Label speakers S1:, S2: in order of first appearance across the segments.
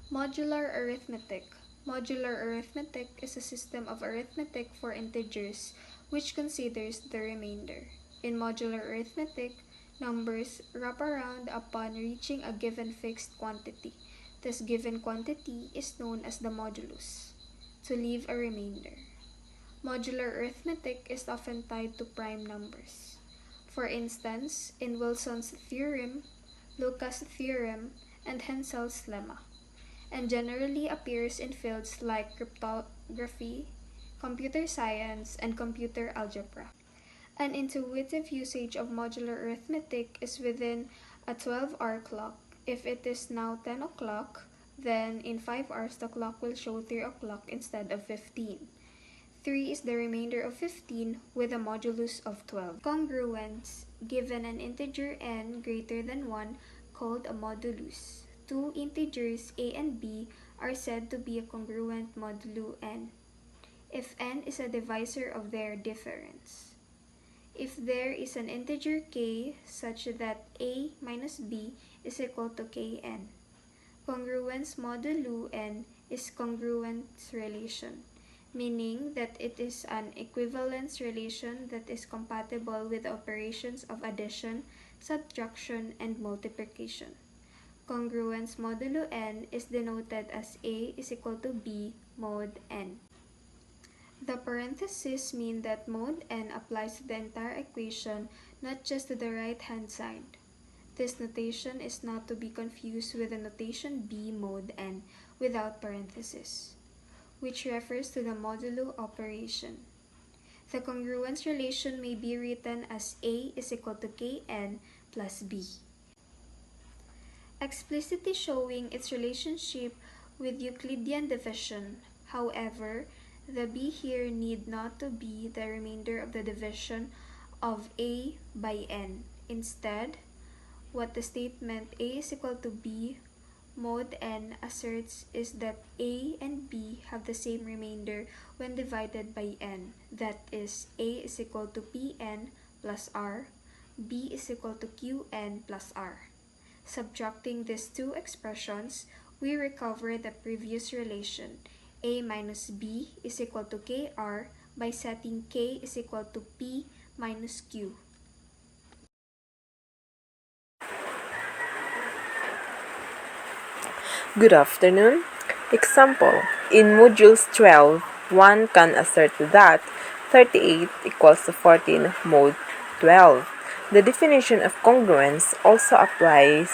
S1: Modular arithmetic. Modular arithmetic is a system of arithmetic for integers which considers the remainder. In modular arithmetic, numbers wrap around upon reaching a given fixed quantity. This given quantity is known as the modulus, to leave a remainder. Modular arithmetic is often tied to prime numbers. For instance, in Wilson's theorem, Lucas' theorem, and Hensel's lemma, and generally appears in fields like cryptography, computer science, and computer algebra. An intuitive usage of modular arithmetic is within a 12-hour clock. If it is now 10 o'clock, then in 5 hours the clock will show 3 o'clock instead of 15. 3 is the remainder of 15 with a modulus of 12. Congruence, given an integer n greater than 1 called a modulus. Two integers a and b are said to be a congruent modulo n if n is a divisor of their difference. If there is an integer k such that a minus b is equal to kn. Congruence modulo n is congruence relation, meaning that it is an equivalence relation that is compatible with operations of addition, subtraction, and multiplication. Congruence modulo n is denoted as a is equal to b mod n. The parentheses mean that mod n applies to the entire equation, not just to the right-hand side. This notation is not to be confused with the notation b mod n without parentheses, which refers to the modulo operation. The congruence relation may be written as a is equal to kn plus b, explicitly showing its relationship with Euclidean division. However, the b here need not to be the remainder of the division of a by n. Instead, what the statement a is equal to b mod n asserts is that a and b have the same remainder when divided by n. That is, a is equal to pn plus r, b is equal to qn plus r. Subtracting these two expressions, we recover the previous relation, a minus b is equal to kr, by setting k is equal to p minus q.
S2: Good afternoon. Example, in modules 12, one can assert that 38 equals to 14 mod 12. The definition of congruence also applies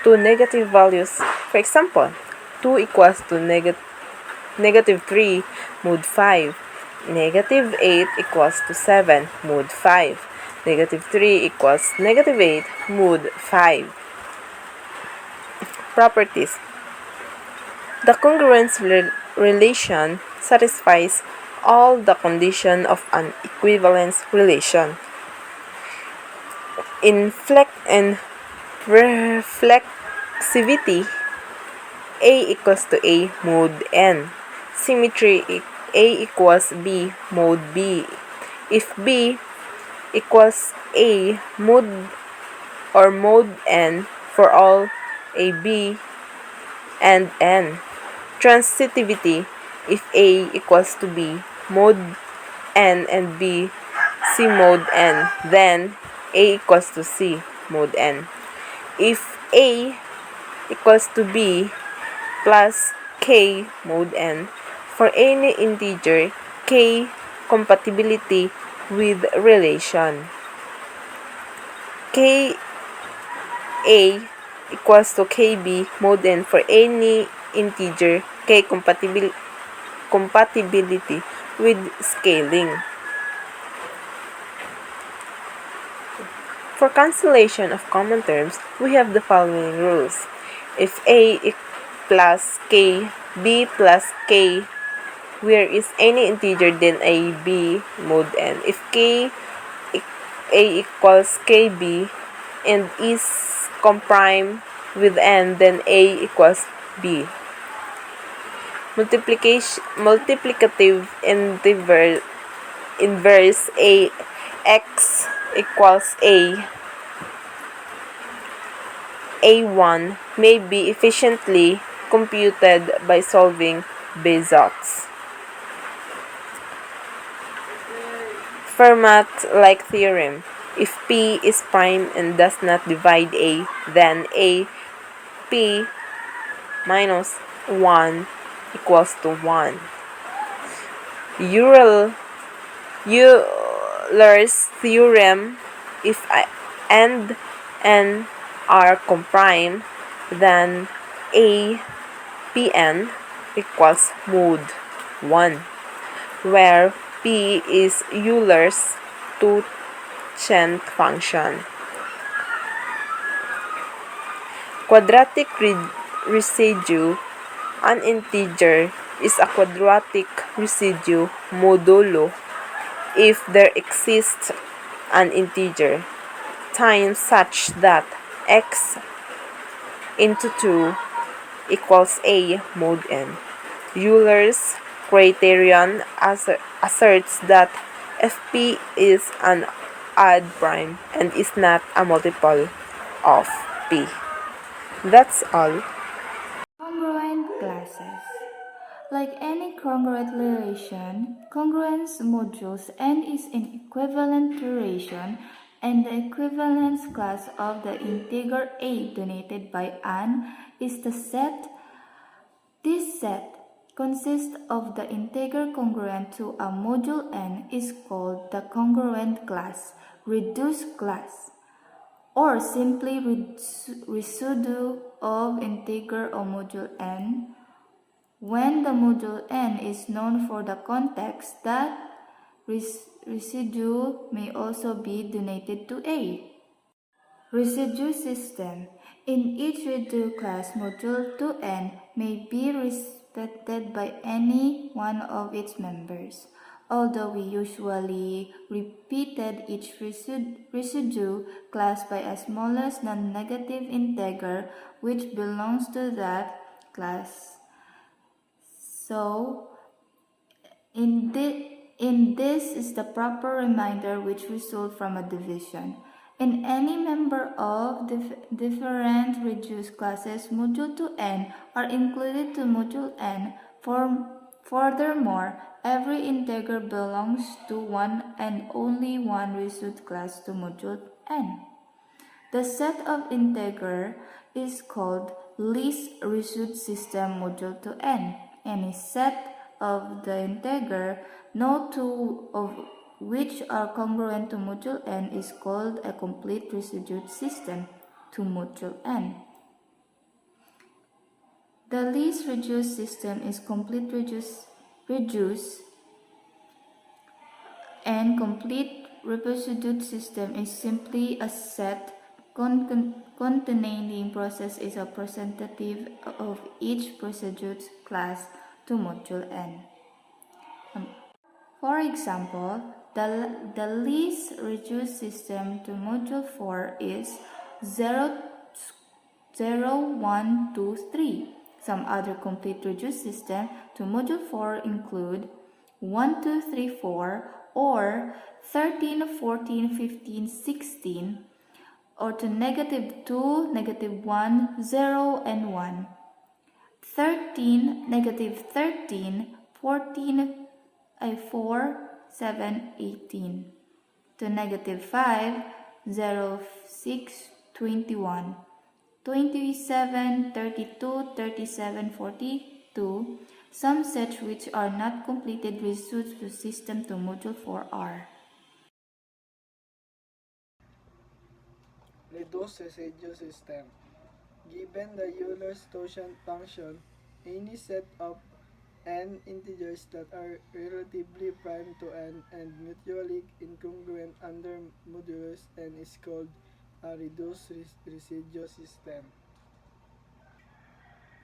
S2: to negative values. For example, 2 equals to negative 3 mod 5. Negative 8 equals to 7 mod 5. Negative 3 equals negative 8 mod 5. Properties. The congruence relation satisfies all the conditions of an equivalence relation. In reflexivity, A equals to A mod N. Symmetry, A equals B mod B. If B equals A mod or mod N for all A, B, and N. Transitivity, if A equals to B mod N and B C mod N, then A equals to C mod N. If A equals to B plus K mod N, for any integer, K compatibility with relation. K A equals to KB mod N for any integer, K compatibility with scaling. For cancellation of common terms, we have the following rules. If A plus K, B plus K, where is any integer, then A, B mod N. If K, A equals KB and is comprime with N, then A equals B. Multiplicative inverse A x equals A1 may be efficiently computed by solving Bezos. Fermat-like theorem. If P is prime and does not divide A, then A P minus 1 equals to 1. Euler's theorem. If I and N are comprime, then A Pn equals mod 1, where P is Euler's tangent function. Quadratic residue. An integer is a quadratic residue modulo if there exists an integer time such that x into 2 equals a mod n. Euler's criterion asserts that fp is an odd prime and is not a multiple of p. That's all.
S3: Congruent classes. Like any congruent relation, congruence modules n is an equivalent relation, and the equivalence class of the integer a denoted by an is the set. This set consists of the integer congruent to a module n is called the congruent class, reduced class, or simply residue of integer of module n. When the module n is known for the context, that residue may also be denoted to A. Residue system. In each residue class, module 2n may be respected by any one of its members. Although we usually repeated each residue class by a smallest non-negative integer which belongs to that class. So, in this is the proper remainder which result from a division. In any member of different reduced classes, module 2n are included to module n. Furthermore, every integer belongs to one and only one reduced class to module n. The set of integer is called least reduced system module 2n. Any set of the integer, no two of which are congruent to module n, is called a complete reduced system to module n. The least reduced system is complete reduced, and complete reduced system is simply a set containing process is a representative of each reduced class to module n. For example, the least reduced system to module 4 is 0, 0, 1, 2, 3. Some other complete reduced system to module 4 include 1, 2, 3, 4, or 13, 14, 15, 16, or to negative 2, negative 1, 0, and 1. 13, negative 13, 14, 4, 7, 18. To negative 5, 0, 6, 21. 27, 32, 37, 42. Some sets which are not completed reduced to system to module 4 are
S4: reduced residue system. Given the Euler's tangent function, any set of n integers that are relatively prime to n and mutually incongruent under modulus n is called a reduced residue system.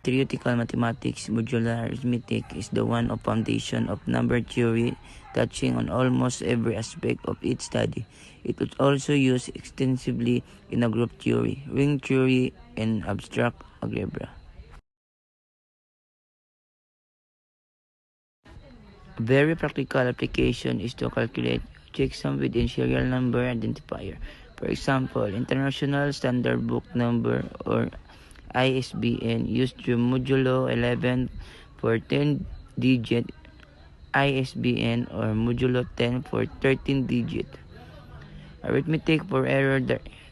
S5: Theoretical mathematics, modular arithmetic is the one of foundation of number theory, touching on almost every aspect of its study. It was also used extensively in a group theory, ring theory, and abstract algebra. A very practical application is to calculate checksum within serial number identifier. For example, International Standard Book Number or ISBN used through Modulo 11 for 10-digit ISBN or Modulo 10 for 13-digit. Arithmetic for error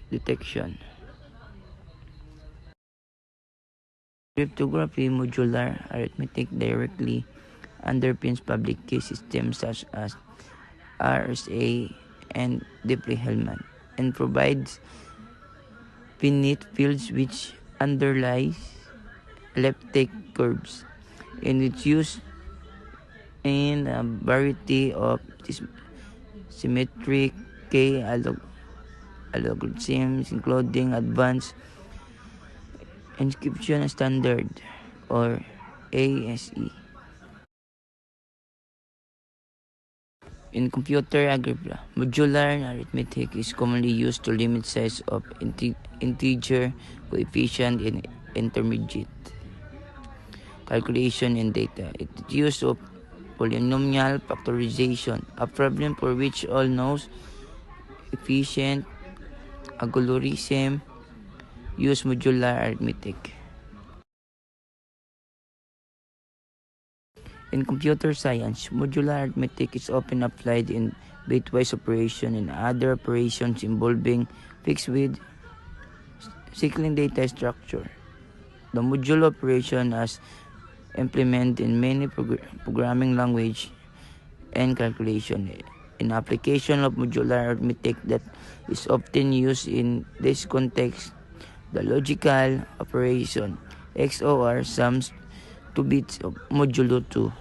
S5: detection. Cryptography modular arithmetic directly underpins public key systems such as RSA and Diffie-Hellman and provides finite fields which underlies elliptic curves, and its use in a variety of symmetric K algorithms, including advanced encryption standard or ASE. In computer algebra, modular arithmetic is commonly used to limit size of integer coefficient in intermediate calculation and data. It is use of polynomial factorization, a problem for which all knows efficient algorithm use modular arithmetic. In computer science, modular arithmetic is often applied in bitwise operation and other operations involving fixed width cycling data structure. The modular operation is implemented in many programming language and calculation. An application of modular arithmetic that is often used in this context, the logical operation XOR sums 2 bits of modulo 2.